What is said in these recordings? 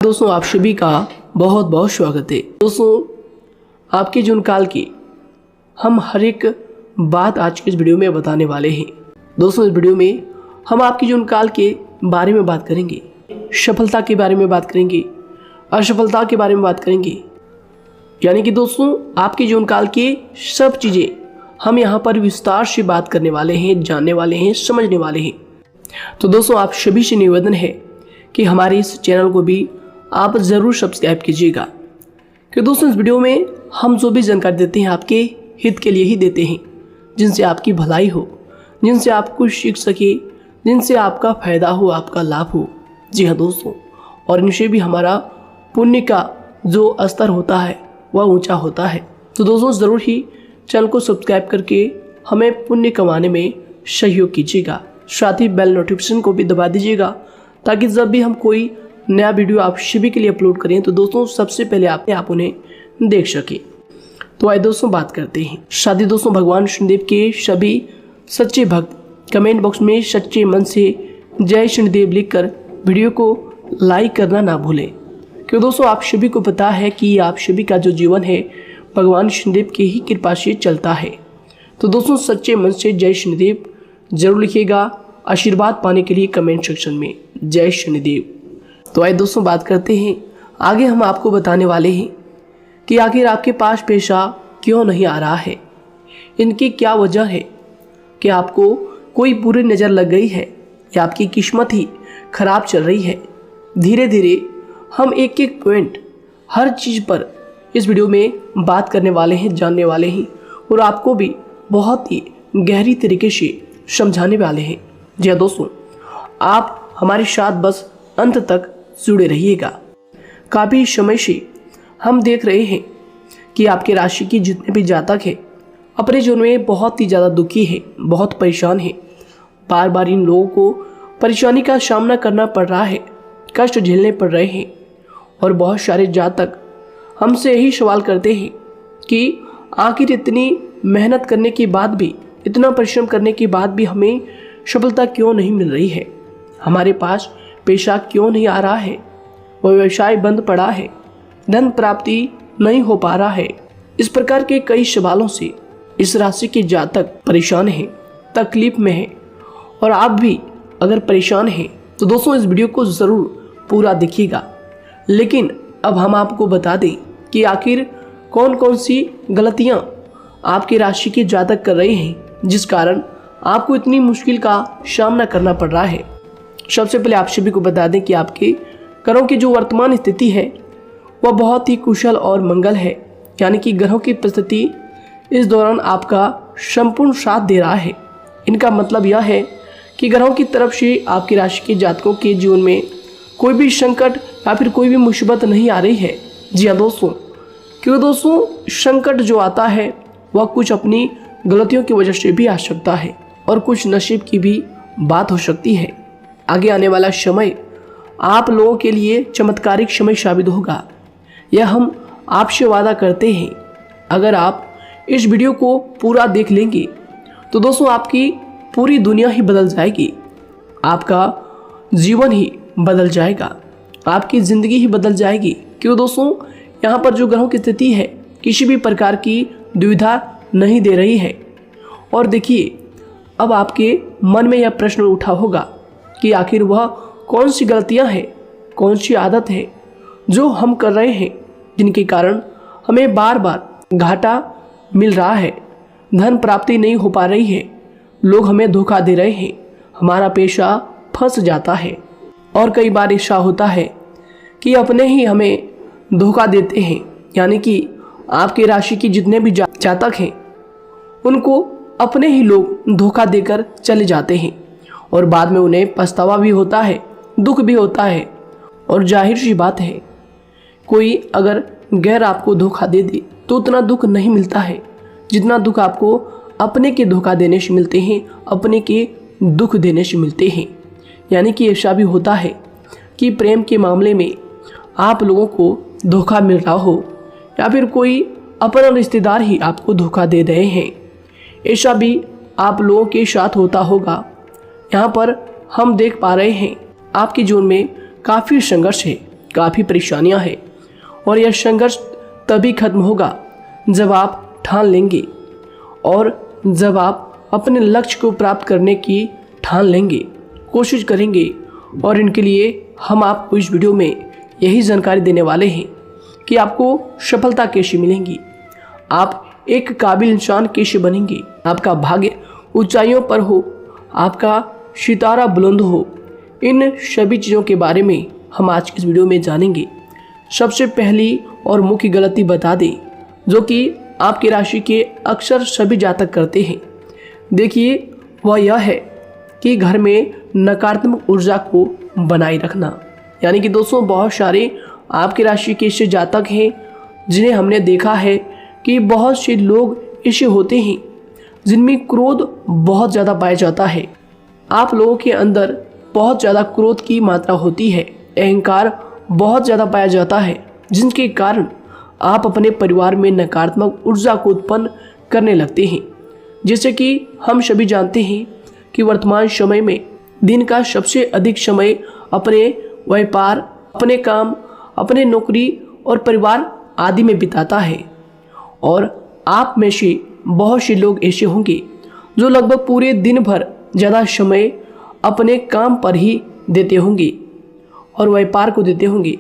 दोस्तों आप सभी का बहुत बहुत स्वागत है। दोस्तों आपके जीवन काल की हम हर एक बात आज के इस वीडियो में बताने वाले हैं। दोस्तों इस वीडियो में हम आपके जीवन काल के बारे में बात करेंगे, सफलता के बारे में बात करेंगे, असफलता के बारे में बात करेंगे। यानी कि दोस्तों आपके जीवन काल की सब चीज़ें हम यहाँ पर विस्तार से बात करने वाले हैं, जानने वाले हैं, समझने वाले हैं। तो दोस्तों आप सभी से निवेदन है कि हमारे इस चैनल को भी आप ज़रूर सब्सक्राइब कीजिएगा, कि दोस्तों इस वीडियो में हम जो भी जानकारी देते हैं आपके हित के लिए ही देते हैं, जिनसे आपकी भलाई हो, जिनसे आप कुछ सीख सके, जिनसे आपका फ़ायदा हो, आपका लाभ हो। जी हाँ दोस्तों, और इनसे भी हमारा पुण्य का जो स्तर होता है वह ऊंचा होता है। तो दोस्तों ज़रूर ही चैनल को सब्सक्राइब करके हमें पुण्य कमाने में सहयोग कीजिएगा। साथ ही बेल नोटिफिकेशन को भी दबा दीजिएगा, ताकि जब भी हम कोई नया वीडियो आप सभी के लिए अपलोड करें तो दोस्तों सबसे पहले आप उन्हें देख सकें। तो आइए दोस्तों बात करते हैं। शादी दोस्तों भगवान शनिदेव के सभी सच्चे भक्त कमेंट बॉक्स में सच्चे मन से जय शनिदेव लिखकर वीडियो को लाइक करना ना भूलें, क्योंकि दोस्तों आप सभी को पता है कि आप सभी का जो जीवन है भगवान शनिदेव की ही कृपा से चलता है। तो दोस्तों सच्चे मन से जय शनिदेव जरूर लिखिएगा, आशीर्वाद पाने के लिए कमेंट सेक्शन में जय शनिदेव। तो आइए दोस्तों बात करते हैं। आगे हम आपको बताने वाले हैं कि आखिर आपके पास पैसा क्यों नहीं आ रहा है, इनकी क्या वजह है, कि आपको कोई बुरी नज़र लग गई है या आपकी किस्मत ही खराब चल रही है। धीरे धीरे हम एक एक पॉइंट हर चीज़ पर इस वीडियो में बात करने वाले हैं, जानने वाले हैं, और आपको भी बहुत ही गहरी तरीके से समझाने वाले हैं। जी हाँ दोस्तों, आप हमारे साथ बस अंत तक जुड़े रहिएगा। काफ़ी समय से हम देख रहे हैं कि आपके राशि की जितने भी जातक हैं अपने जीवन में बहुत ही ज़्यादा दुखी है, बहुत परेशान है। बार बार इन लोगों को परेशानी का सामना करना पड़ रहा है, कष्ट झेलने पड़ रहे हैं। और बहुत सारे जातक हमसे यही सवाल करते हैं कि आखिर इतनी मेहनत करने के बाद भी, इतना परिश्रम करने के बाद भी हमें सफलता क्यों नहीं मिल रही है, हमारे पास पैसा क्यों नहीं आ रहा है, वह व्यवसाय बंद पड़ा है, धन प्राप्ति नहीं हो पा रहा है। इस प्रकार के कई सवालों से इस राशि के जातक परेशान हैं, तकलीफ में हैं। और आप भी अगर परेशान हैं तो दोस्तों इस वीडियो को ज़रूर पूरा देखिएगा। लेकिन अब हम आपको बता दें कि आखिर कौन कौन सी गलतियां आपके राशि के जातक कर रहे हैं, जिस कारण आपको इतनी मुश्किल का सामना करना पड़ रहा है। सबसे पहले आप सभी को बता दें कि आपके ग्रहों की जो वर्तमान स्थिति है वह बहुत ही कुशल और मंगल है। यानी कि ग्रहों की परिस्थिति इस दौरान आपका संपूर्ण साथ दे रहा है। इनका मतलब यह है कि ग्रहों की तरफ से आपकी राशि के जातकों के जीवन में कोई भी संकट या फिर कोई भी मुसीबत नहीं आ रही है। जी हाँ दोस्तों, क्योंकि दोस्तों संकट जो आता है वह कुछ अपनी गलतियों की वजह से भी आ सकता है, और कुछ नसीब की भी बात हो सकती है। आगे आने वाला समय आप लोगों के लिए चमत्कारिक समय साबित होगा, यह हम आपसे वादा करते हैं। अगर आप इस वीडियो को पूरा देख लेंगे तो दोस्तों आपकी पूरी दुनिया ही बदल जाएगी, आपका जीवन ही बदल जाएगा, आपकी ज़िंदगी ही बदल जाएगी। क्यों दोस्तों यहाँ पर जो ग्रहों की स्थिति है किसी भी प्रकार की दुविधा नहीं दे रही है। और देखिए अब आपके मन में यह प्रश्न उठा होगा कि आखिर वह कौन सी गलतियां हैं, कौन सी आदत है जो हम कर रहे हैं, जिनके कारण हमें बार बार घाटा मिल रहा है, धन प्राप्ति नहीं हो पा रही है, लोग हमें धोखा दे रहे हैं, हमारा पैसा फंस जाता है। और कई बार ऐसा होता है कि अपने ही हमें धोखा देते हैं। यानी कि आपकी राशि की जितने भी जातक हैं उनको अपने ही लोग धोखा देकर चले जाते हैं, और बाद में उन्हें पछतावा भी होता है, दुख भी होता है। और जाहिर सी बात है, कोई अगर गैर आपको धोखा दे दे तो उतना दुख नहीं मिलता है जितना दुख आपको अपने के धोखा देने से मिलते हैं, अपने के दुख देने से मिलते हैं। यानी कि ऐसा भी होता है कि प्रेम के मामले में आप लोगों को धोखा मिल रहा हो, या फिर कोई अपना रिश्तेदार ही आपको धोखा दे रहे हैं, ऐसा भी आप लोगों के साथ होता होगा। यहाँ पर हम देख पा रहे हैं आपके जीवन में काफ़ी संघर्ष है, काफ़ी परेशानियां हैं और यह संघर्ष तभी खत्म होगा जब आप ठान लेंगे और जब आप अपने लक्ष्य को प्राप्त करने की ठान लेंगे, कोशिश करेंगे। और इनके लिए हम आपको इस वीडियो में यही जानकारी देने वाले हैं कि आपको सफलता कैसे मिलेंगी, आप एक काबिल इंसान कैसे बनेंगे, आपका भाग्य ऊंचाइयों पर हो, आपका सितारा बुलंद हो। इन सभी चीज़ों के बारे में हम आज की इस वीडियो में जानेंगे। सबसे पहली और मुख्य गलती बता दें जो कि आपकी राशि के अक्सर सभी जातक करते हैं, देखिए वह यह है कि घर में नकारात्मक ऊर्जा को बनाए रखना। यानी कि दोस्तों, बहुत सारे आपकी राशि के ऐसे जातक हैं जिन्हें हमने देखा है कि बहुत से लोग ऐसे होते हैं जिनमें क्रोध बहुत ज़्यादा पाया जाता है। आप लोगों के अंदर बहुत ज़्यादा क्रोध की मात्रा होती है, अहंकार बहुत ज़्यादा पाया जाता है, जिनके कारण आप अपने परिवार में नकारात्मक ऊर्जा को उत्पन्न करने लगते हैं। जैसे कि हम सभी जानते हैं कि वर्तमान समय में दिन का सबसे अधिक समय अपने व्यापार, अपने काम, अपने नौकरी और परिवार आदि में बिताता है। और आप में से बहुत से लोग ऐसे होंगे जो लगभग पूरे दिन भर ज़्यादा समय अपने काम पर ही देते होंगे और व्यापार को देते होंगे।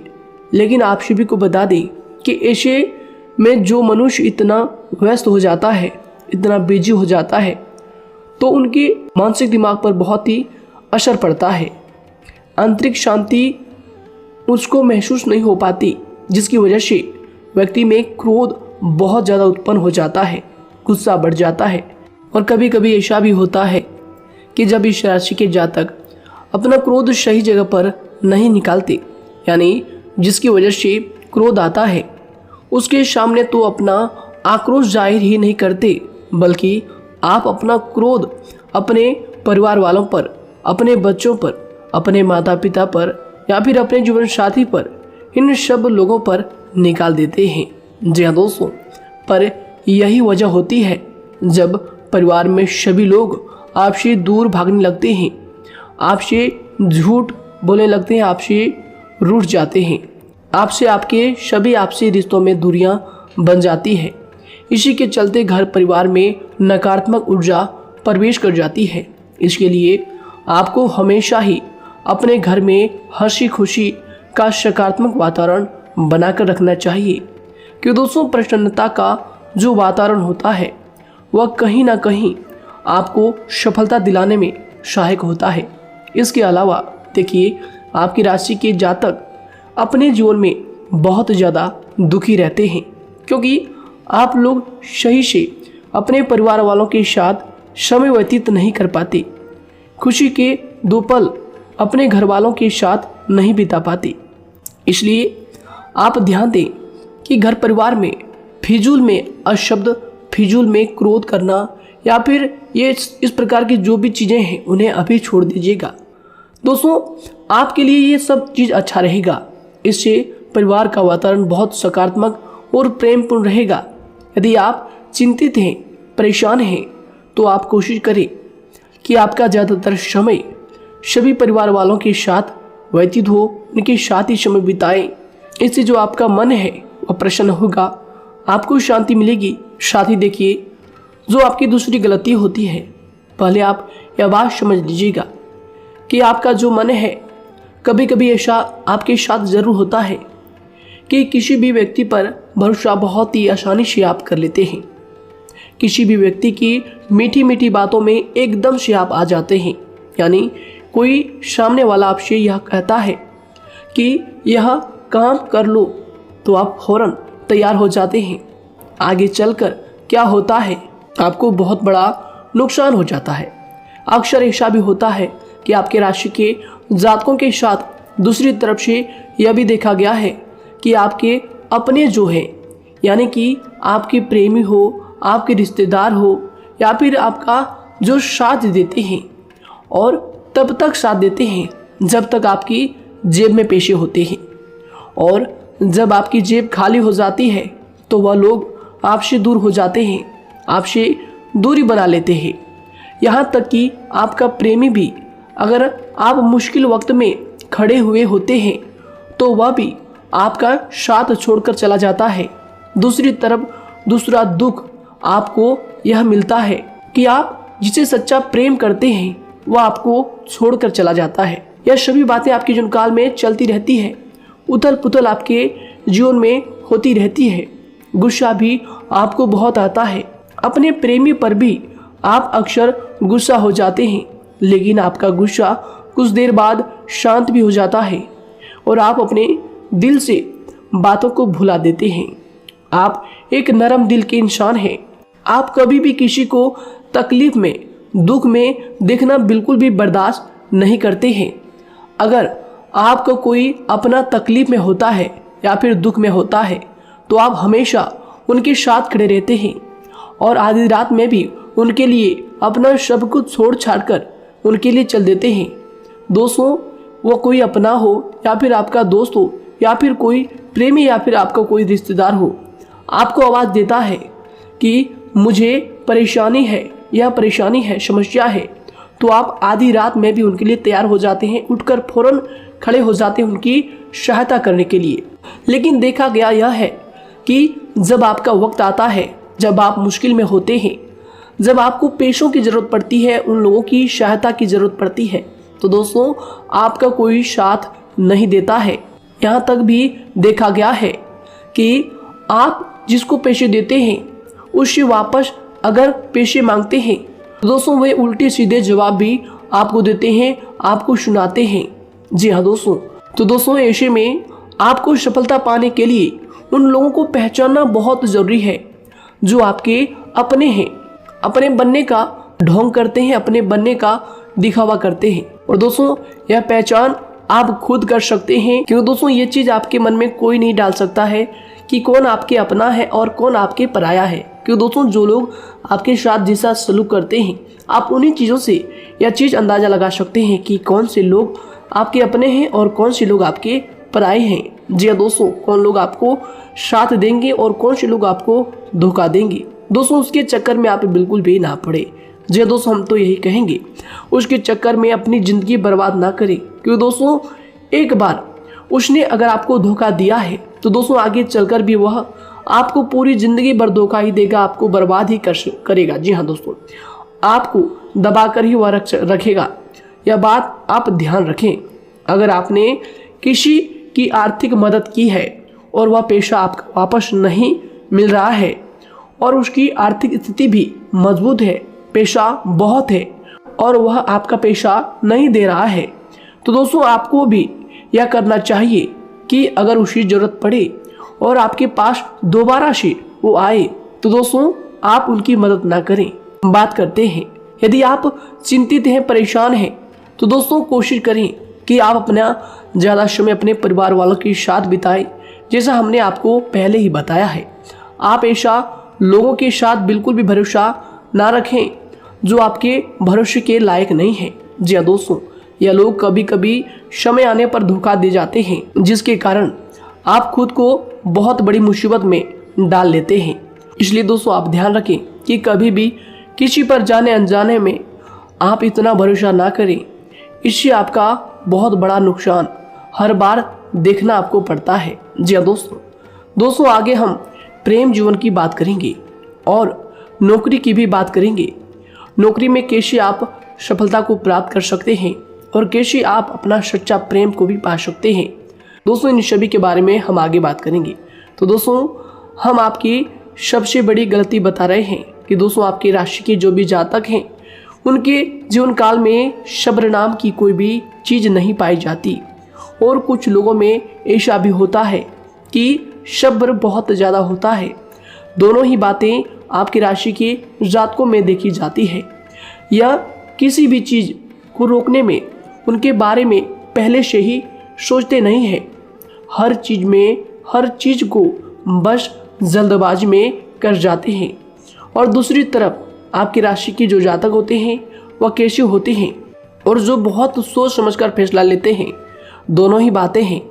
लेकिन आप सभी को बता दें कि ऐसे में जो मनुष्य इतना व्यस्त हो जाता है, इतना बिजी हो जाता है, तो उनके मानसिक दिमाग पर बहुत ही असर पड़ता है। आंतरिक शांति उसको महसूस नहीं हो पाती, जिसकी वजह से व्यक्ति में क्रोध बहुत ज़्यादा उत्पन्न हो जाता है, गुस्सा बढ़ जाता है। और कभी कभी ऐसा भी होता है कि जब इस राशि के जातक अपना क्रोध सही जगह पर नहीं निकालते, यानी जिसकी वजह से क्रोध आता है, उसके सामने तो अपना आक्रोश जाहिर ही नहीं करते, बल्कि आप अपना क्रोध अपने परिवार वालों पर, अपने बच्चों पर, अपने माता पिता पर या फिर अपने जीवन साथी पर, इन सब लोगों पर निकाल देते हैं। जी हाँ दोस्तों, पर यही वजह होती है जब परिवार में सभी लोग आपसे दूर भागने लगते हैं, आपसे झूठ बोलने लगते हैं, आपसे रूठ जाते हैं, आपसे आपके सभी आपसी रिश्तों में दूरियां बन जाती है। इसी के चलते घर परिवार में नकारात्मक ऊर्जा प्रवेश कर जाती है। इसके लिए आपको हमेशा ही अपने घर में हंसी खुशी का सकारात्मक वातावरण बनाकर रखना चाहिए, कि दोस्तों प्रसन्नता का जो वातावरण होता है वह कहीं ना कहीं आपको सफलता दिलाने में सहायक होता है। इसके अलावा देखिए, आपकी राशि के जातक अपने जीवन में बहुत ज़्यादा दुखी रहते हैं, क्योंकि आप लोग सही से अपने परिवार वालों के साथ समय व्यतीत नहीं कर पाते, खुशी के दो पल अपने घर वालों के साथ नहीं बिता पाते। इसलिए आप ध्यान दें कि घर परिवार में फिजूल में अशब्द, फिजूल में क्रोध करना या फिर ये इस प्रकार की जो भी चीज़ें हैं उन्हें अभी छोड़ दीजिएगा। दोस्तों, आपके लिए ये सब चीज़ अच्छा रहेगा। इससे परिवार का वातावरण बहुत सकारात्मक और प्रेमपूर्ण रहेगा। यदि आप चिंतित हैं, परेशान हैं, तो आप कोशिश करें कि आपका ज़्यादातर समय सभी परिवार वालों के साथ व्यतीत हो, उनके साथ ही समय बिताएं। इससे जो आपका मन है वह प्रसन्न होगा, आपको शांति मिलेगी। साथ ही देखिए, जो आपकी दूसरी गलती होती है, पहले आप यह बात समझ लीजिएगा कि आपका जो मन है, कभी कभी ऐसा आपके साथ ज़रूर होता है कि किसी भी व्यक्ति पर भरोसा बहुत ही आसानी से आप कर लेते हैं। किसी भी व्यक्ति की मीठी मीठी बातों में एकदम से आप आ जाते हैं। यानी कोई सामने वाला आपसे यह कहता है कि यह काम कर लो, तो आप फौरन तैयार हो जाते हैं। आगे चलकर क्या होता है, आपको बहुत बड़ा नुकसान हो जाता है। अक्सर ऐसा भी होता है कि आपके राशि के जातकों के साथ दूसरी तरफ से यह भी देखा गया है कि आपके अपने जो हैं, यानी कि आपके प्रेमी हो, आपके रिश्तेदार हो या फिर आपका जो साथ देते हैं, और तब तक साथ देते हैं जब तक आपकी जेब में पैसे होते हैं, और जब आपकी जेब खाली हो जाती है तो वह लोग आपसे दूर हो जाते हैं, आपसे दूरी बना लेते हैं। यहाँ तक कि आपका प्रेमी भी, अगर आप मुश्किल वक्त में खड़े हुए होते हैं तो वह भी आपका साथ छोड़कर चला जाता है। दूसरी तरफ दूसरा दुख आपको यह मिलता है कि आप जिसे सच्चा प्रेम करते हैं वह आपको छोड़कर चला जाता है। यह सभी बातें आपके जीवन काल में चलती रहती है। उथल पुथल आपके जीवन में होती रहती है। गुस्सा भी आपको बहुत आता है। अपने प्रेमी पर भी आप अक्सर गुस्सा हो जाते हैं, लेकिन आपका गुस्सा कुछ देर बाद शांत भी हो जाता है और आप अपने दिल से बातों को भुला देते हैं। आप एक नरम दिल के इंसान हैं। आप कभी भी किसी को तकलीफ में, दुख में देखना बिल्कुल भी बर्दाश्त नहीं करते हैं। अगर आपको कोई अपना तकलीफ में होता है या फिर दुख में होता है तो आप हमेशा उनके साथ खड़े रहते हैं और आधी रात में भी उनके लिए अपना सब कुछ छोड़ छाड़ कर उनके लिए चल देते हैं। दोस्तों, वो कोई अपना हो या फिर आपका दोस्त हो या फिर कोई प्रेमी या फिर आपका कोई रिश्तेदार हो, आपको आवाज़ देता है कि मुझे परेशानी है, यह परेशानी है, समस्या है, तो आप आधी रात में भी उनके लिए तैयार हो जाते हैं, उठकर फौरन खड़े हो जाते हैं उनकी सहायता करने के लिए। लेकिन देखा गया यह है कि जब आपका वक्त आता है, जब आप मुश्किल में होते हैं, जब आपको पैसों की ज़रूरत पड़ती है, उन लोगों की सहायता की ज़रूरत पड़ती है, तो दोस्तों आपका कोई साथ नहीं देता है। यहाँ तक भी देखा गया है कि आप जिसको पैसे देते हैं उससे वापस अगर पैसे मांगते हैं तो दोस्तों वे उल्टे सीधे जवाब भी आपको देते हैं, आपको सुनाते हैं। जी हाँ दोस्तों, तो दोस्तों ऐसे में आपको सफलता पाने के लिए उन लोगों को पहचानना बहुत ज़रूरी है जो आपके अपने हैं, अपने बनने का ढोंग करते हैं, अपने बनने का दिखावा करते हैं। और दोस्तों यह पहचान आप खुद कर सकते हैं, क्योंकि दोस्तों ये चीज़ आपके मन में कोई नहीं डाल सकता है कि कौन आपके अपना है और कौन आपके पराया है। क्योंकि दोस्तों जो लोग आपके साथ जैसा सलूक करते हैं, आप उन्हीं चीज़ों से यह चीज़ अंदाज़ा लगा सकते हैं कि कौन से लोग आपके अपने हैं और कौन से लोग आपके पराए हैं। जी हाँ दोस्तों, कौन लोग आपको साथ देंगे और कौन से लोग आपको धोखा देंगे। दोस्तों उसके चक्कर में आप बिल्कुल भी ना पड़े। जी हाँ दोस्तों, हम तो यही कहेंगे उसके चक्कर में अपनी ज़िंदगी बर्बाद ना करें, क्योंकि दोस्तों एक बार उसने अगर आपको धोखा दिया है तो दोस्तों आगे चलकर भी वह आपको पूरी ज़िंदगी भर धोखा ही देगा, आपको बर्बाद ही करेगा। जी हाँ दोस्तों, आपको दबा कर ही वह रखेगा। यह बात आप ध्यान रखें। अगर आपने किसी की आर्थिक मदद की है और वह पैसा आपको वापस नहीं मिल रहा है और उसकी आर्थिक स्थिति भी मजबूत है, पैसा बहुत है और वह आपका पैसा नहीं दे रहा है, तो दोस्तों आपको भी यह करना चाहिए कि अगर उसकी ज़रूरत पड़े और आपके पास दोबारा से वो आए तो दोस्तों आप उनकी मदद ना करें। बात करते हैं, यदि आप चिंतित हैं, परेशान हैं, तो दोस्तों कोशिश करें कि आप अपना ज़्यादा समय अपने परिवार वालों के साथ बिताएं, जैसा हमने आपको पहले ही बताया है। आप ऐसा लोगों के साथ बिल्कुल भी भरोसा ना रखें जो आपके भरोसे के लायक नहीं है। जी हाँ दोस्तों, यह लोग कभी कभी समय आने पर धोखा दे जाते हैं, जिसके कारण आप खुद को बहुत बड़ी मुसीबत में डाल लेते हैं। इसलिए दोस्तों आप ध्यान रखें कि कभी भी किसी पर जाने अनजाने में आप इतना भरोसा ना करें, इससे आपका बहुत बड़ा नुकसान हर बार देखना आपको पड़ता है। जी हाँ दोस्तों आगे हम प्रेम जीवन की बात करेंगे और नौकरी की भी बात करेंगे। नौकरी में कैसे आप सफलता को प्राप्त कर सकते हैं और कैसे आप अपना सच्चा प्रेम को भी पा सकते हैं। दोस्तों इन सभी के बारे में हम आगे बात करेंगे। तो दोस्तों हम आपकी सबसे बड़ी गलती बता रहे हैं कि दोस्तों आपकी राशि के जो भी जातक हैं उनके जीवन काल में सब्र नाम की कोई भी चीज़ नहीं पाई जाती, और कुछ लोगों में ऐसा भी होता है कि सब्र बहुत ज़्यादा होता है। दोनों ही बातें आपकी राशि के जातकों में देखी जाती है। या किसी भी चीज़ को रोकने में उनके बारे में पहले से ही सोचते नहीं हैं, हर चीज़ को बस जल्दबाजी में कर जाते हैं। और दूसरी तरफ आपकी राशि के जो जातक होते हैं वह कैसे होते हैं और जो बहुत सोच समझकर फैसला लेते हैं। दोनों ही बातें हैं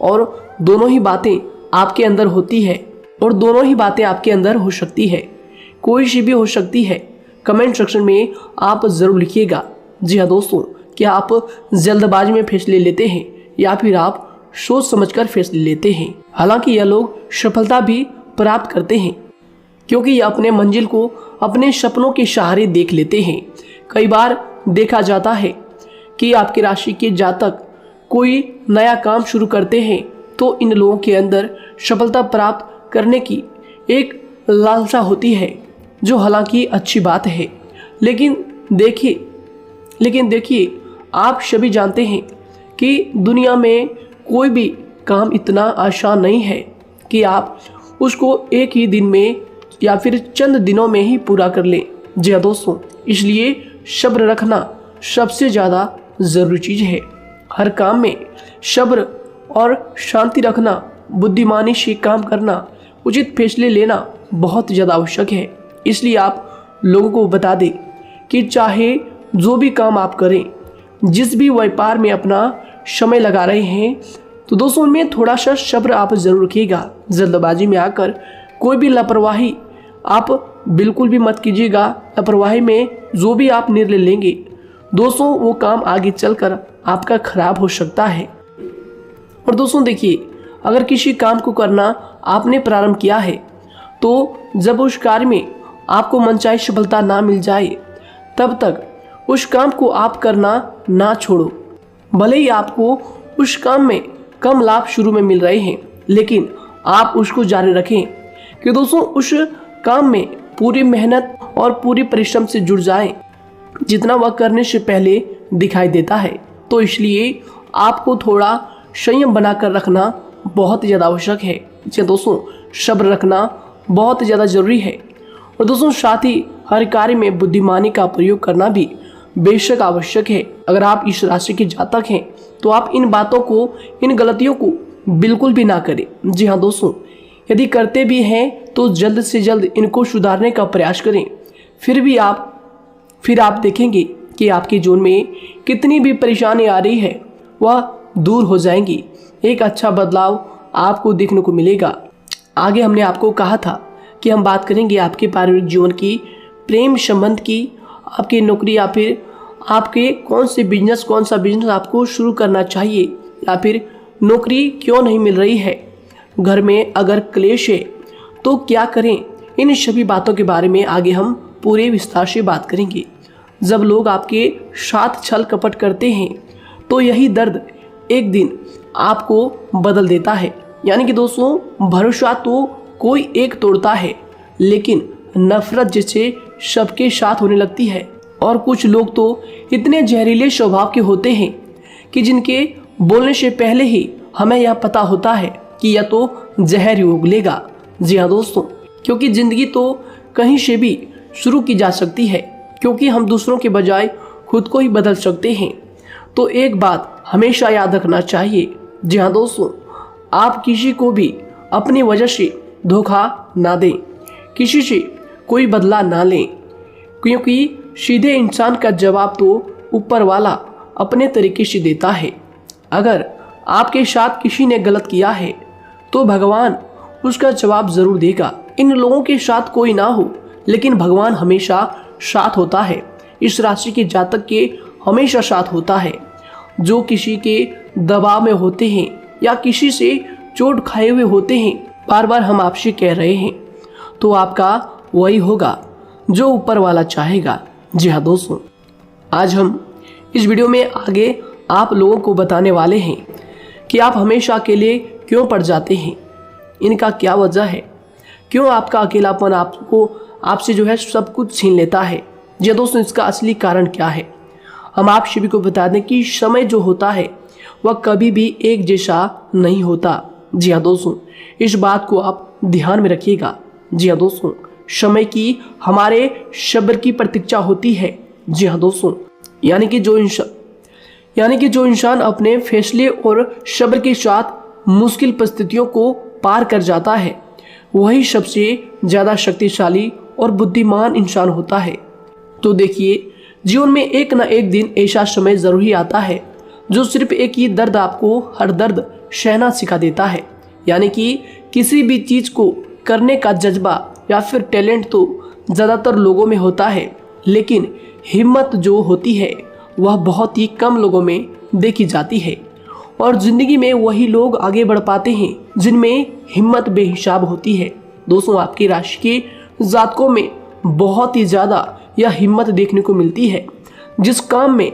और दोनों ही बातें आपके अंदर होती है और दोनों ही बातें आपके अंदर हो सकती है, कोई सी भी हो सकती है। कमेंट सेक्शन में आप ज़रूर लिखिएगा। जी हाँ दोस्तों, क्या आप जल्दबाजी में फैसले लेते हैं या फिर आप सोच समझकर फैसले लेते हैं। हालांकि यह लोग सफलता भी प्राप्त करते हैं क्योंकि यह अपने मंजिल को अपने सपनों के सहारे देख लेते हैं। कई बार देखा जाता है कि आपकी राशि के जातक कोई नया काम शुरू करते हैं तो इन लोगों के अंदर सफलता प्राप्त करने की एक लालसा होती है, जो हालांकि अच्छी बात है। लेकिन देखिए आप सभी जानते हैं कि दुनिया में कोई भी काम इतना आसान नहीं है कि आप उसको एक ही दिन में या फिर चंद दिनों में ही पूरा कर लें। जी हाँ दोस्तों, इसलिए सब्र रखना सबसे ज़्यादा ज़रूरी चीज़ है। हर काम में सब्र और शांति रखना, बुद्धिमानी से काम करना, उचित फैसले लेना बहुत ज़्यादा आवश्यक है। इसलिए आप लोगों को बता दें कि चाहे जो भी काम आप करें, जिस भी व्यापार में अपना समय लगा रहे हैं, तो दोस्तों उनमें थोड़ा सा सब्र आप जरूर रखिएगा। जल्दबाजी में आकर कोई भी लापरवाही आप बिल्कुल भी मत कीजिएगा। लापरवाही में जो भी आप निर्णय लेंगे दोस्तों, वो काम आगे चलकर आपका खराब हो सकता है। और दोस्तों देखिए, अगर किसी काम को करना आपने प्रारंभ किया है तो जब उस कार्य में आपको मनचाही सफलता ना मिल जाए तब तक उस काम को आप करना ना छोड़ो। भले ही आपको उस काम में कम लाभ शुरू में मिल रहे हैं, लेकिन आप उसको जारी रखें कि दोस्तों उस काम में पूरी मेहनत और पूरी परिश्रम से जुड़ जाए जितना वह करने से पहले दिखाई देता है। तो इसलिए आपको थोड़ा संयम बनाकर रखना बहुत ज़्यादा आवश्यक है। इसलिए दोस्तों सब्र रखना बहुत ज़्यादा ज़रूरी है। और दोस्तों साथ ही हर कार्य में बुद्धिमानी का प्रयोग करना भी बेशक आवश्यक है। अगर आप इस राशि के जातक हैं तो आप इन बातों को, इन गलतियों को बिल्कुल भी ना करें। जी हाँ दोस्तों, यदि करते भी हैं तो जल्द से जल्द इनको सुधारने का प्रयास करें। फिर आप देखेंगे कि आपके जीवन में कितनी भी परेशानी आ रही है वह दूर हो जाएंगी। एक अच्छा बदलाव आपको देखने को मिलेगा। आगे हमने आपको कहा था कि हम बात करेंगे आपके पारिवारिक जीवन की, प्रेम संबंध की, आपकी नौकरी या फिर आपके कौन सा बिजनेस आपको शुरू करना चाहिए, या फिर नौकरी क्यों नहीं मिल रही है, घर में अगर क्लेश है तो क्या करें। इन सभी बातों के बारे में आगे हम पूरे विस्तार से बात करेंगे। जब लोग आपके साथ छल कपट करते हैं तो यही दर्द एक दिन आपको बदल देता है। यानी कि दोस्तों भरोसा तो कोई एक तोड़ता है, लेकिन नफरत जैसे सबके साथ होने लगती है। और कुछ लोग तो इतने जहरीले स्वभाव के होते हैं कि जिनके बोलने से पहले ही हमें यह पता होता है कि यह तो जहर ही उगलेगा। जी हाँ दोस्तों, क्योंकि ज़िंदगी तो कहीं से भी शुरू की जा सकती है, क्योंकि हम दूसरों के बजाय खुद को ही बदल सकते हैं। तो एक बात हमेशा याद रखना चाहिए। जी हाँ दोस्तों, आप किसी को भी अपनी वजह से धोखा ना दें, किसी से कोई बदला ना लें, क्योंकि सीधे इंसान का जवाब तो ऊपर वाला अपने तरीके से देता है। अगर आपके साथ किसी ने गलत किया है तो भगवान उसका जवाब जरूर देगा। इन लोगों के साथ कोई ना हो, लेकिन भगवान हमेशा साथ होता है। इस राशि के जातक के हमेशा साथ होता है। जो किसी के दबाव में होते हैं या किसी से चोट खाए हुए होते हैं, बार बार हम आपसे कह रहे हैं, तो आपका वही होगा जो ऊपर वाला चाहेगा। जी हाँ दोस्तों, आज हम इस वीडियो में आगे आप लोगों को बताने वाले हैं कि आप हमेशा अकेले क्यों पड़ जाते हैं, इनका क्या वजह है, क्यों आपका अकेलापन आपसे जो है सब कुछ छीन लेता है। जी दोस्तों, इसका असली कारण क्या है हम आप सभी को बता दें कि समय जो होता है वह कभी भी एक जैसा नहीं होता। जी हाँ दोस्तों, इस बात को आप ध्यान में रखिएगा। जी हाँ दोस्तों, समय की हमारे सब्र की प्रतीक्षा होती है। जी हाँ दोस्तों, यानी कि जो इंसान अपने फैसले और सब्र के साथ मुश्किल परिस्थितियों को पार कर जाता है वही सबसे ज़्यादा शक्तिशाली और बुद्धिमान इंसान होता है। तो देखिए, जीवन में एक ना एक दिन ऐसा समय जरूर ही आता है जो सिर्फ एक ही दर्द आपको हर दर्द सहना सिखा देता है। यानी कि किसी भी चीज़ को करने का जज्बा या फिर टैलेंट तो ज़्यादातर लोगों में होता है, लेकिन हिम्मत जो होती है वह बहुत ही कम लोगों में देखी जाती है। और जिंदगी में वही लोग आगे बढ़ पाते हैं जिनमें हिम्मत बेहिसाब होती है। दोस्तों, आपकी राशि के जातकों में बहुत ही ज़्यादा यह हिम्मत देखने को मिलती है। जिस काम में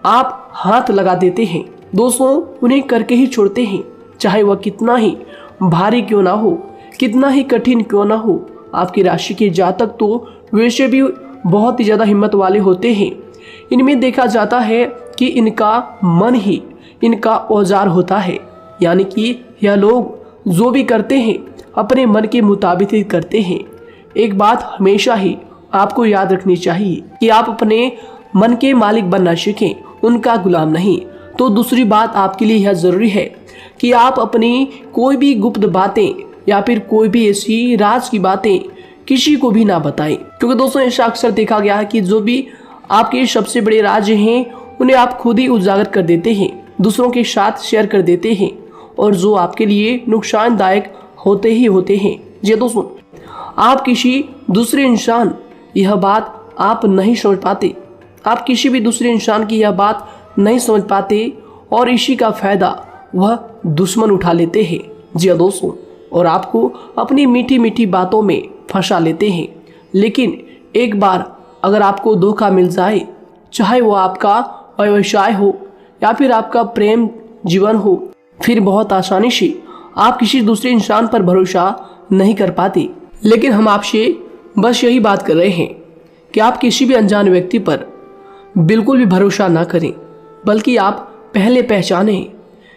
आप हाथ लगा देते हैं दोस्तों, उन्हें करके ही छोड़ते हैं, चाहे वह कितना ही भारी क्यों ना हो, कितना ही कठिन क्यों ना हो। आपकी राशि के जातक तो वैसे भी बहुत ही ज़्यादा हिम्मत वाले होते हैं। इनमें देखा जाता है कि इनका मन ही इनका औजार होता है, यानी कि यह लोग जो भी करते हैं अपने मन के मुताबिक ही करते हैं। एक बात हमेशा ही आपको याद रखनी चाहिए कि आप अपने मन के मालिक बनना सीखें, उनका गुलाम नहीं। तो दूसरी बात आपके लिए यह ज़रूरी है कि आप अपनी कोई भी गुप्त बातें या फिर कोई भी ऐसी राज की बातें किसी को भी ना बताएं, क्योंकि दोस्तों ऐसा अक्सर देखा गया है कि जो भी आपके सबसे बड़े राज हैं उन्हें आप खुद ही उजागर कर देते हैं, दूसरों के साथ शेयर कर देते हैं, और जो आपके लिए नुकसानदायक होते ही होते हैं। जी दोस्तों, आप किसी दूसरे इंसान यह बात आप नहीं समझ पाते, आप किसी भी दूसरे इंसान की यह बात नहीं समझ पाते, और इसी का फायदा वह दुश्मन उठा लेते हैं। जी दोस्तों, और आपको अपनी मीठी मीठी बातों में फंसा लेते हैं। लेकिन एक बार अगर आपको धोखा मिल जाए, चाहे वो आपका व्यवसाय हो या फिर आपका प्रेम जीवन हो, फिर बहुत आसानी से आप किसी दूसरे इंसान पर भरोसा नहीं कर पाते। लेकिन हम आपसे बस यही बात कर रहे हैं कि आप किसी भी अनजान व्यक्ति पर बिल्कुल भी भरोसा ना करें, बल्कि आप पहले पहचानें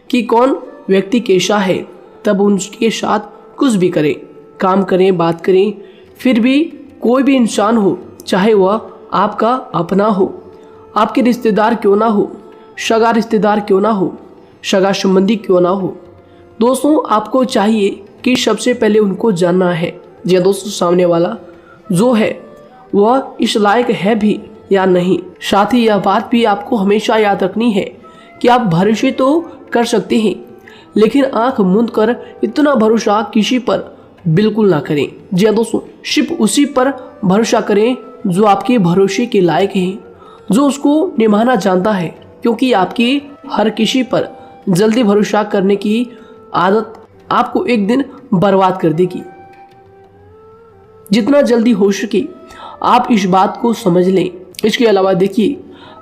कि कौन व्यक्ति कैसा है, तब उनके साथ कुछ भी करें, काम करें, बात करें। फिर भी कोई भी इंसान हो, चाहे वह आपका अपना हो, आपके रिश्तेदार क्यों ना हो, सगा रिश्तेदार क्यों ना हो, सगा संबंधी क्यों ना हो, दोस्तों आपको चाहिए कि सबसे पहले उनको जानना है जी दोस्तों सामने वाला जो है वह इस लायक है भी या नहीं। साथ ही यह बात भी आपको हमेशा याद रखनी है कि आप भरोसे तो कर सकते हैं, लेकिन आंख मूंद कर इतना भरोसा किसी पर बिल्कुल ना करें। जी दोस्तों, सिर्फ उसी पर भरोसा करें जो आपके भरोसे के लायक है, जो उसको निभाना जानता है, क्योंकि आपकी हर किसी पर जल्दी भरोसा करने की आदत आपको एक दिन बर्बाद कर देगी। जितना जल्दी हो सके आप इस बात को समझ लें। इसके अलावा देखिए,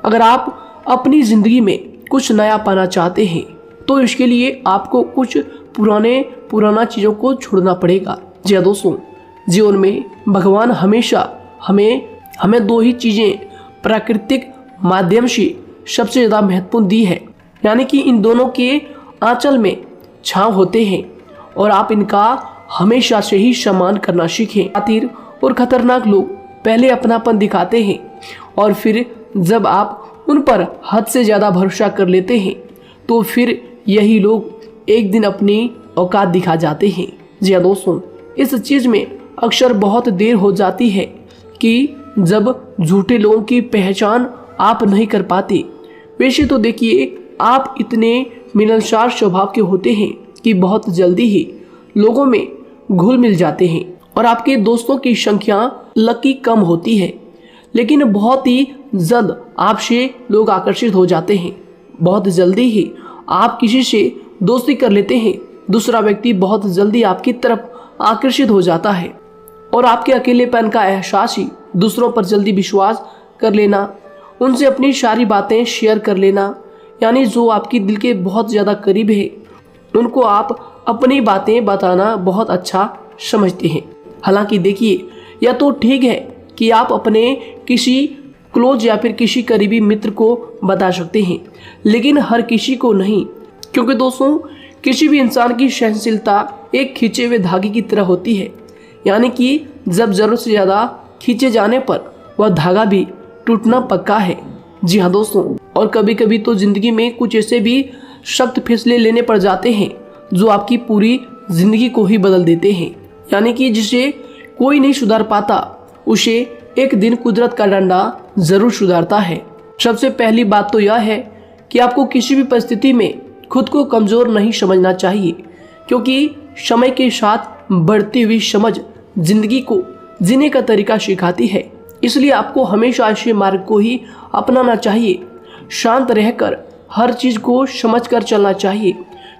अगर आप अपनी ज़िंदगी में कुछ नया पाना चाहते हैं तो इसके लिए आपको कुछ पुराना चीज़ों को छोड़ना पड़ेगा। जी दोस्तों, जीवन में भगवान हमेशा हमें दो ही चीज़ें प्राकृतिक माध्यम से सबसे ज़्यादा महत्वपूर्ण दी है, यानी कि इन दोनों के आंचल में छांव होते हैं, और आप इनका हमेशा से ही सम्मान करना सीखें। खातिर और खतरनाक लोग पहले अपनापन दिखाते हैं, और फिर जब आप उन पर हद से ज़्यादा भरोसा कर लेते हैं तो फिर यही लोग एक दिन अपनी औकात दिखा जाते हैं। जी हाँ दोस्तों, इस चीज़ में अक्सर बहुत देर हो जाती है कि जब झूठे लोगों की पहचान आप नहीं कर पाते। वैसे तो देखिए, आप इतने मिलनसार स्वभाव के होते हैं कि बहुत जल्दी ही लोगों में घुल मिल जाते हैं, और आपके दोस्तों की संख्या लकी कम होती है, लेकिन बहुत ही जल्द आपसे लोग आकर्षित हो जाते हैं। बहुत जल्दी ही आप किसी से दोस्ती कर लेते हैं, दूसरा व्यक्ति बहुत जल्दी आपकी तरफ आकर्षित हो जाता है, और आपके अकेलेपन का एहसास ही दूसरों पर जल्दी विश्वास कर लेना, उनसे अपनी सारी बातें शेयर कर लेना, यानी जो आपकी दिल के बहुत ज़्यादा करीब है उनको आप अपनी बातें बताना बहुत अच्छा समझते हैं। हालांकि देखिए, यह तो ठीक है कि आप अपने किसी क्लोज या फिर किसी करीबी मित्र को बता सकते हैं, लेकिन हर किसी को नहीं, क्योंकि दोस्तों किसी भी इंसान की सहनशीलता एक खींचे हुए धागे की तरह होती है, यानी कि जब ज़रूरत से ज़्यादा खींचे जाने पर वह धागा भी टूटना पक्का है। जी हाँ दोस्तों, और कभी कभी तो ज़िंदगी में कुछ ऐसे भी सख्त फैसले लेने पड़ जाते हैं जो आपकी पूरी ज़िंदगी को ही बदल देते हैं, यानी कि जिसे कोई नहीं सुधार पाता उसे एक दिन कुदरत का डंडा ज़रूर सुधारता है। सबसे पहली बात तो यह है कि आपको किसी भी परिस्थिति में खुद को कमज़ोर नहीं समझना चाहिए, क्योंकि समय के साथ बढ़ती हुई समझ जिंदगी को जीने का तरीका सिखाती है। इसलिए आपको हमेशा ऐसे मार्ग को ही अपनाना चाहिए। शांत रहकर हर चीज़ को समझ कर चलना चाहिए।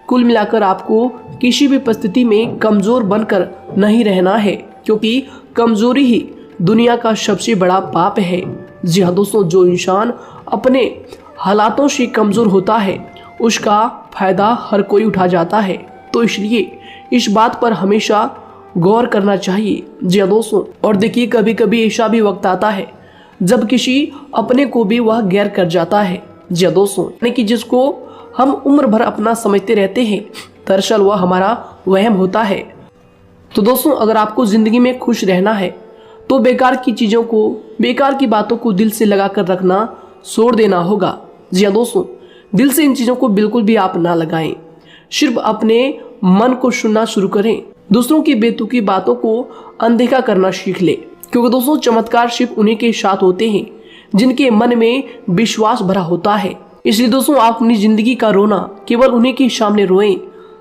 कुल मिलाकर आपको किसी भी परिस्थिति में कमज़ोर बनकर नहीं रहना है, क्योंकि कमज़ोरी ही दुनिया का सबसे बड़ा पाप है। जी हाँ दोस्तों, जो इंसान अपने हालातों से कमज़ोर होता है उसका फ़ायदा हर कोई उठा जाता है। तो इसलिए इस बात पर हमेशा गौर करना चाहिए। जी हाँ दोस्तों, और देखिए कभी कभी ऐसा भी वक्त आता है जब किसी अपने को भी वह गैर कर जाता है। जी हाँ दोस्तों, यानी कि जिसको हम उम्र भर अपना समझते रहते हैं, दरअसल वह हमारा वहम होता है। तो दोस्तों, अगर आपको ज़िंदगी में खुश रहना है तो बेकार की चीज़ों को, बेकार की बातों को दिल से लगा कर रखना छोड़ देना होगा। जी हाँ दोस्तों, दिल से इन चीज़ों को बिल्कुल भी आप ना लगाएं। सिर्फ अपने मन को सुनना शुरू करें। दूसरों की बेतुकी बातों को अनदेखा करना सीख ले, क्योंकि दोस्तों चमत्कार सिर्फ उन्हीं के साथ होते हैं जिनके मन में विश्वास भरा होता है। इसलिए दोस्तों, आप अपनी जिंदगी का रोना केवल उन्हीं के सामने रोएं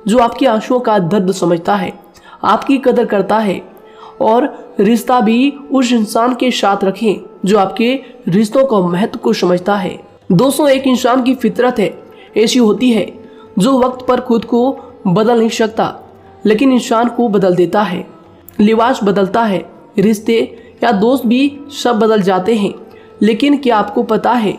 जो आपके आंसुओं का दर्द समझता है, आपकी कदर करता है, और रिश्ता भी उस इंसान के साथ रखें जो आपके रिश्तों का महत्व को समझता है। दोस्तों, एक इंसान की फितरत है ऐसी होती है जो वक्त पर खुद को बदल नहीं सकता, लेकिन इंसान को बदल देता है। लिबास बदलता है, रिश्ते या दोस्त भी सब बदल जाते हैं, लेकिन क्या आपको पता है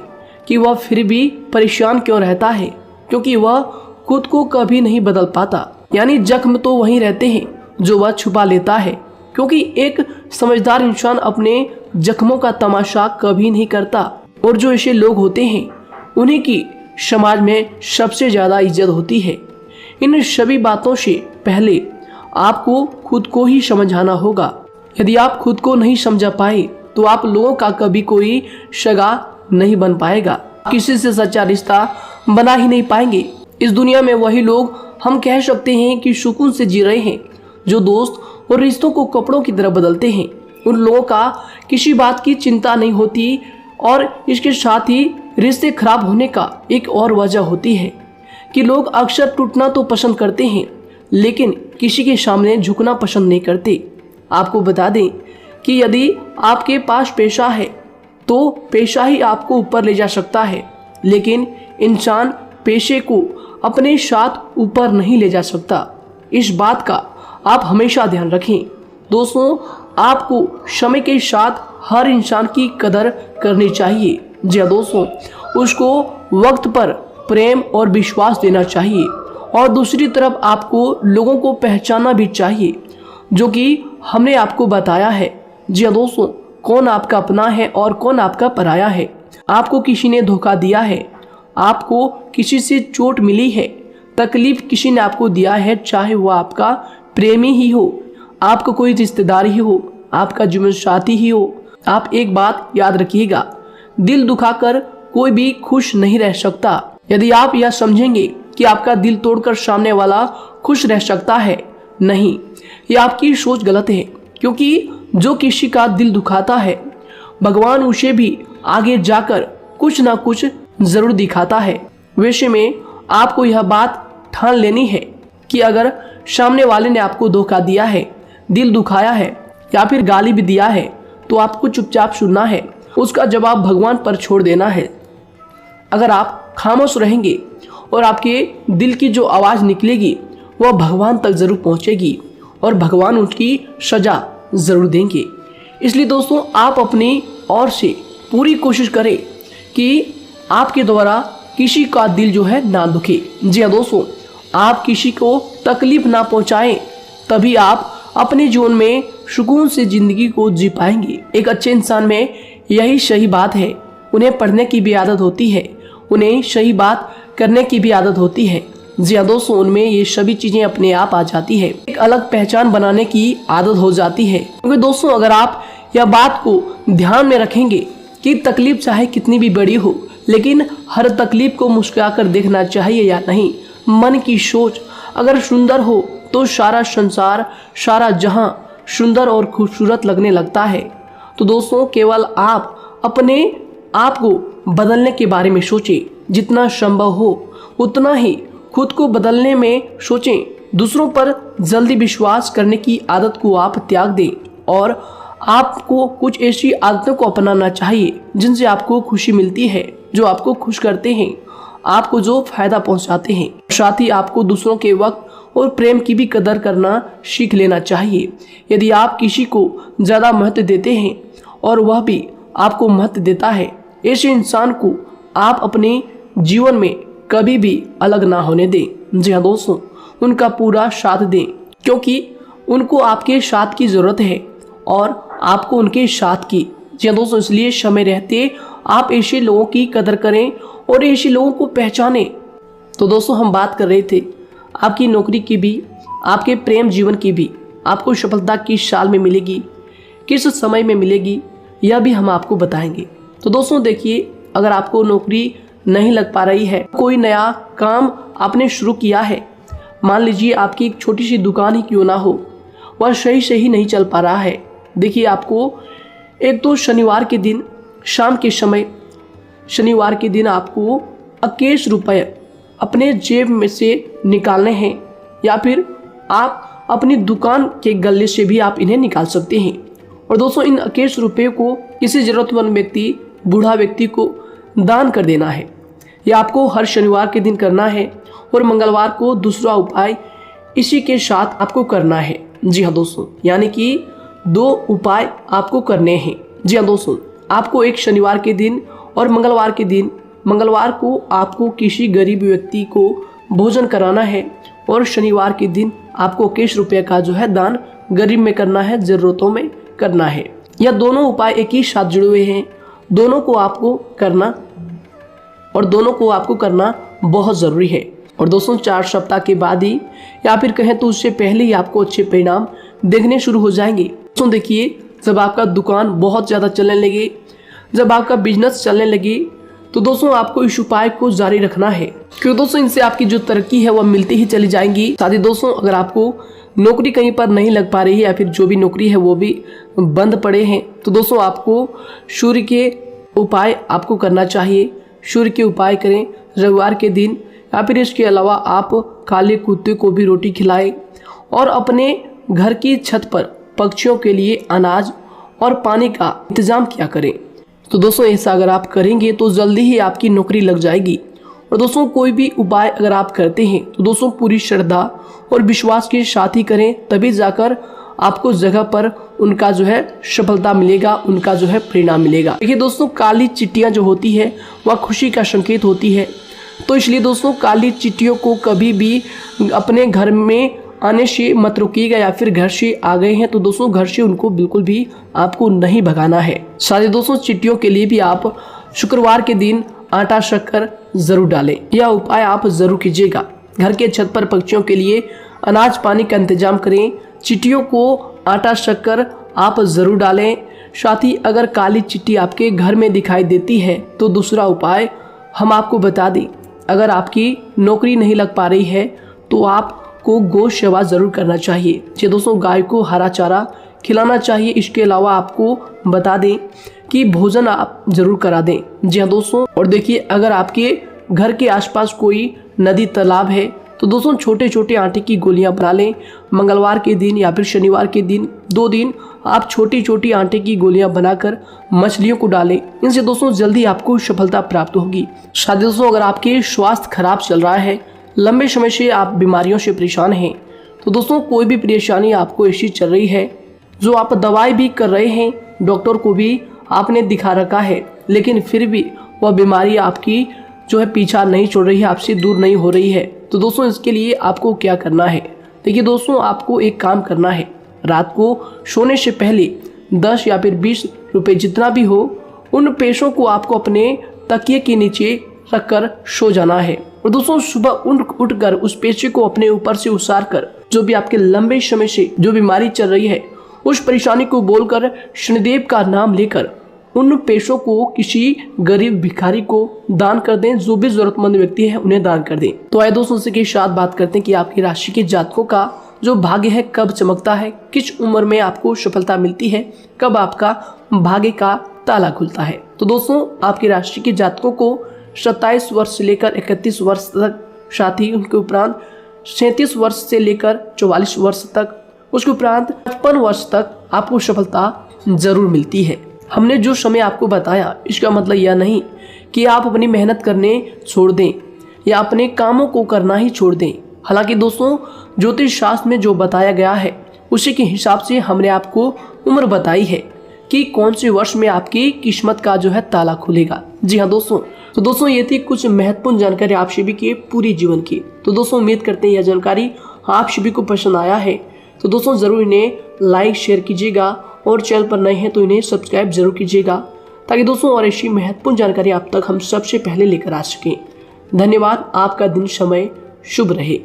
कि वह फिर भी परेशान क्यों रहता है? क्योंकि वह खुद को कभी नहीं बदल पाता। यानी जख्म तो वहीं रहते हैं जो वह छुपा लेता है, क्योंकि एक समझदार इंसान अपने जख्मों का तमाशा कभी नहीं करता। और जो ऐसे लोग होते हैं उन्हीं की समाज में सबसे ज़्यादा इज्जत होती है। इन सभी बातों से पहले आपको खुद को ही समझाना होगा। यदि आप खुद को नहीं समझा पाए तो आप लोगों का कभी कोई सगा नहीं बन पाएगा, किसी से सच्चा रिश्ता बना ही नहीं पाएंगे। इस दुनिया में वही लोग हम कह सकते हैं कि सुकून से जी रहे हैं जो दोस्त और रिश्तों को कपड़ों की तरह बदलते हैं। उन लोगों का किसी बात की चिंता नहीं होती, और इसके साथ ही रिश्ते खराब होने का एक और वजह होती है कि लोग अक्सर टूटना तो पसंद करते हैं, लेकिन किसी के सामने झुकना पसंद नहीं करते। आपको बता दें कि यदि आपके पास पैसा है तो पैसा ही आपको ऊपर ले जा सकता है, लेकिन इंसान पैसे को अपने साथ ऊपर नहीं ले जा सकता। इस बात का आप हमेशा ध्यान रखें। दोस्तों, आपको समय के साथ हर इंसान की कदर करनी चाहिए। जी हाँ दोस्तों, उसको वक्त पर प्रेम और विश्वास देना चाहिए, और दूसरी तरफ आपको लोगों को पहचानना भी चाहिए जो कि हमने आपको बताया है। जी हाँ दोस्तों, कौन आपका अपना है और कौन आपका पराया है। आपको किसी ने धोखा दिया है, आपको किसी से चोट मिली है, तकलीफ किसी ने आपको दिया है, चाहे वो आपका प्रेमी ही हो, आपका कोई रिश्तेदार ही हो, आपका जीवन साथी ही हो। आप एक बात याद रखिएगा, दिल दुखाकर कोई भी खुश नहीं रह सकता। यदि आप यह समझेंगे कि आपका दिल तोड़कर सामने वाला खुश रह सकता है, नहीं, यह आपकी सोच गलत है। क्योंकि जो किसी का दिल दुखाता है, भगवान उसे भी आगे जाकर कुछ ना कुछ जरूर दिखाता है। वैसे में आपको यह बात ठान लेनी है कि अगर सामने वाले ने आपको धोखा दिया है, दिल दुखाया है या फिर गाली भी दिया है, तो आपको चुपचाप सुनना है, उसका जवाब भगवान पर छोड़ देना है। अगर आप खामोश रहेंगे और आपके दिल की जो आवाज़ निकलेगी वह भगवान तक ज़रूर पहुंचेगी, और भगवान उसकी सज़ा ज़रूर देंगे। इसलिए दोस्तों, आप अपनी ओर से पूरी कोशिश करें कि आपके द्वारा किसी का दिल जो है ना दुखे। जी हाँ दोस्तों, आप किसी को तकलीफ ना पहुंचाएं, तभी आप अपने जीवन में सुकून से ज़िंदगी को जी पाएंगे। एक अच्छे इंसान में यही सही बात है। उन्हें पढ़ने की भी आदत होती है, उन्हें सही बात करने की भी आदत होती है। जी हाँ दोस्तों, उनमें ये सभी चीज़ें अपने आप आ जाती है। एक अलग पहचान बनाने की आदत हो जाती है। क्योंकि दोस्तों, अगर आप यह बात को ध्यान में रखेंगे कि तकलीफ चाहे कितनी भी बड़ी हो, लेकिन हर तकलीफ को मुस्कुराकर देखना चाहिए या नहीं। मन की सोच अगर सुंदर हो तो सारा संसार, सारा जहां सुंदर और खूबसूरत लगने लगता है। तो दोस्तों, केवल आप अपने आप को बदलने के बारे में सोचें, जितना संभव हो उतना ही खुद को बदलने में सोचें। दूसरों पर जल्दी विश्वास करने की आदत को आप त्याग दें, और आपको कुछ ऐसी आदतों को अपनाना चाहिए जिनसे आपको खुशी मिलती है, जो आपको खुश करते हैं। आपको जो फायदा पहुंचाते हैं। साथ ही आपको दूसरों के वक्त और प्रेम की भी कदर करना सीख लेना चाहिए। यदि आप किसी को ज़्यादा महत्व देते हैं और वह भी आपको महत्व देता है, ऐसे इंसान को आप अपने जीवन में कभी भी अलग ना होने दें। जी हाँ दोस्तों, उनका पूरा साथ दें, क्योंकि उनको आपके साथ की ज़रूरत है और आपको उनके साथ की। जी हाँ दोस्तों, इसलिए समय रहते आप ऐसे लोगों की कदर करें और ऐसे लोगों को पहचानें। तो दोस्तों, हम बात कर रहे थे आपकी नौकरी की भी, आपके प्रेम जीवन की भी। आपको सफलता किस साल में मिलेगी, किस समय में मिलेगी, यह भी हम आपको बताएंगे। तो दोस्तों देखिए, अगर आपको नौकरी नहीं लग पा रही है, कोई नया काम आपने शुरू किया है, मान लीजिए आपकी एक छोटी सी दुकान ही क्यों ना हो, वह सही नहीं चल पा रहा है। देखिए, आपको एक तो शनिवार के दिन शाम के समय, शनिवार के दिन आपको 21 रुपये अपने जेब में से निकालने हैं, या फिर आप अपनी दुकान के गले से भी आप इन्हें निकाल सकते हैं। और दोस्तों, इन 21 रुपये को किसी ज़रूरतमंद व्यक्ति, बूढ़ा व्यक्ति को दान कर देना है। यह आपको हर शनिवार के दिन करना है और मंगलवार को दूसरा उपाय इसी के साथ आपको करना है। जी हाँ दोस्तों, यानी कि 2 उपाय आपको करने हैं। जी हाँ दोस्तों, आपको एक शनिवार के दिन और मंगलवार के दिन, मंगलवार को आपको किसी गरीब व्यक्ति को भोजन कराना है और शनिवार के दिन आपको 21 रुपये का जो है दान गरीब में करना है, ज़रूरतों में करना है। यह दोनों उपाय एक ही साथ जुड़े हुए हैं, दोनों को आपको करना और दोनों को आपको करना बहुत ज़रूरी है। और दोस्तों, 4 सप्ताह के बाद ही, या फिर कहें तो उससे पहले ही आपको अच्छे परिणाम देखने शुरू हो जाएंगे। दोस्तों देखिए, जब आपका दुकान बहुत ज़्यादा चलने लगे, जब आपका बिजनेस चलने लगे, तो दोस्तों आपको इस उपाय को जारी रखना है, क्योंकि दोस्तों इनसे आपकी जो तरक्की है वह मिलती ही चली जाएंगी। साथ ही दोस्तों, अगर आपको नौकरी कहीं पर नहीं लग पा रही है या फिर जो भी नौकरी है वो भी बंद पड़े हैं, तो दोस्तों आपको सूर्य के उपाय आपको करना चाहिए। सूर्य के उपाय करें रविवार के दिन, या फिर इसके अलावा आप काले कुत्ते को भी रोटी खिलाएं और अपने घर की छत पर पक्षियों के लिए अनाज और पानी का इंतजाम किया करें। तो दोस्तों, ऐसा अगर आप करेंगे तो जल्दी ही आपकी नौकरी लग जाएगी। और दोस्तों, कोई भी उपाय अगर आप करते हैं तो दोस्तों पूरी श्रद्धा और विश्वास के साथ ही करें, तभी जाकर आपको जगह पर उनका जो है सफलता मिलेगा, उनका जो है परिणाम मिलेगा। देखिए दोस्तों, काली चिट्टियाँ जो होती है वह खुशी का संकेत होती है, तो इसलिए दोस्तों काली चिट्टियों को कभी भी अपने घर में आने से मत रोकिएगा, या फिर घर से आ गए हैं तो दोस्तों घर से उनको बिल्कुल भी आपको नहीं भगाना है। साथ दोस्तों, चिट्टियों के लिए भी आप शुक्रवार के दिन आटा शक्कर जरूर डालें, यह उपाय आप जरूर कीजिएगा। घर के छत पर पक्षियों के लिए अनाज पानी का इंतजाम करें, चिट्टियों को आटा शक्कर आप जरूर डालें। साथ ही अगर काली चिट्टी आपके घर में दिखाई देती है तो दूसरा उपाय हम आपको बता दें, अगर आपकी नौकरी नहीं लग पा रही है तो आपको गौ सेवा जरूर करना चाहिए। जी दोस्तों, गाय को हरा चारा खिलाना चाहिए। इसके अलावा आपको बता दें कि भोजन आप जरूर करा दें। जी हाँ दोस्तों, और देखिए, अगर आपके घर के आसपास कोई नदी तालाब है तो दोस्तों छोटे छोटे आटे की गोलियां बना लें। मंगलवार के दिन या फिर शनिवार के दिन 2 दिन आप छोटी छोटी आटे की गोलियां बनाकर मछलियों को डालें। इनसे दोस्तों जल्दी आपको सफलता प्राप्त होगी। साथ ही दोस्तों, अगर आपके स्वास्थ्य खराब चल रहा है, लंबे समय से आप बीमारियों से परेशान हैं, तो दोस्तों कोई भी परेशानी आपको ऐसी चल रही है जो आप दवाई भी कर रहे हैं, डॉक्टर को भी आपने दिखा रखा है, लेकिन फिर भी वह बीमारी आपकी जो है पीछा नहीं छोड़ रही है, आपसे दूर नहीं हो रही है, तो दोस्तों इसके लिए आपको क्या करना है। देखिए दोस्तों, आपको एक काम करना है, रात को सोने से पहले 10 या फिर 20 रुपए जितना भी हो, उन पैसों को आपको अपने तकिए के नीचे रखकर सो जाना है। और दोस्तों सुबह उठकर उस पैसे को अपने ऊपर से उतार कर, जो भी आपके लंबे समय से जो बीमारी चल रही है उस परेशानी को बोलकर शनिदेव का नाम लेकर उन पैसों को किसी गरीब भिखारी को दान कर दें। जो भी जरूरतमंद व्यक्ति है उन्हें दान कर दें। तो आइए दोस्तों के साथ बात करते हैं कि आपकी राशि के जातकों का जो भाग्य है कब चमकता है, किस उम्र में आपको सफलता मिलती है, कब आपका भाग्य का ताला खुलता है। तो दोस्तों आपकी राशि के जातकों को 27 वर्ष से लेकर 31 वर्ष तक, साथ ही उनके उपरांत 37 वर्ष से लेकर 44 वर्ष तक, उसके उपरांत 55 वर्ष तक आपको सफलता जरूर मिलती है। हमने जो समय आपको बताया इसका मतलब यह नहीं कि आप अपनी मेहनत करने छोड़ दें या अपने कामों को करना ही छोड़ दें। हालांकि दोस्तों ज्योतिष शास्त्र में जो बताया गया है उसी के हिसाब से हमने आपको उम्र बताई है कि कौन से वर्ष में आपकी किस्मत का जो है ताला खुलेगा। जी हाँ दोस्तों, तो दोस्तों ये थी कुछ महत्वपूर्ण जानकारी आप सभी के पूरे जीवन की। तो दोस्तों उम्मीद करते हैं यह जानकारी आप सभी को पसंद आया है। तो दोस्तों जरूर इन्हें लाइक शेयर कीजिएगा और चैनल पर नए हैं तो इन्हें सब्सक्राइब जरूर कीजिएगा, ताकि दोस्तों और ऐसी महत्वपूर्ण जानकारी आप तक हम सबसे पहले लेकर आ सकें। धन्यवाद। आपका दिन समय शुभ रहे।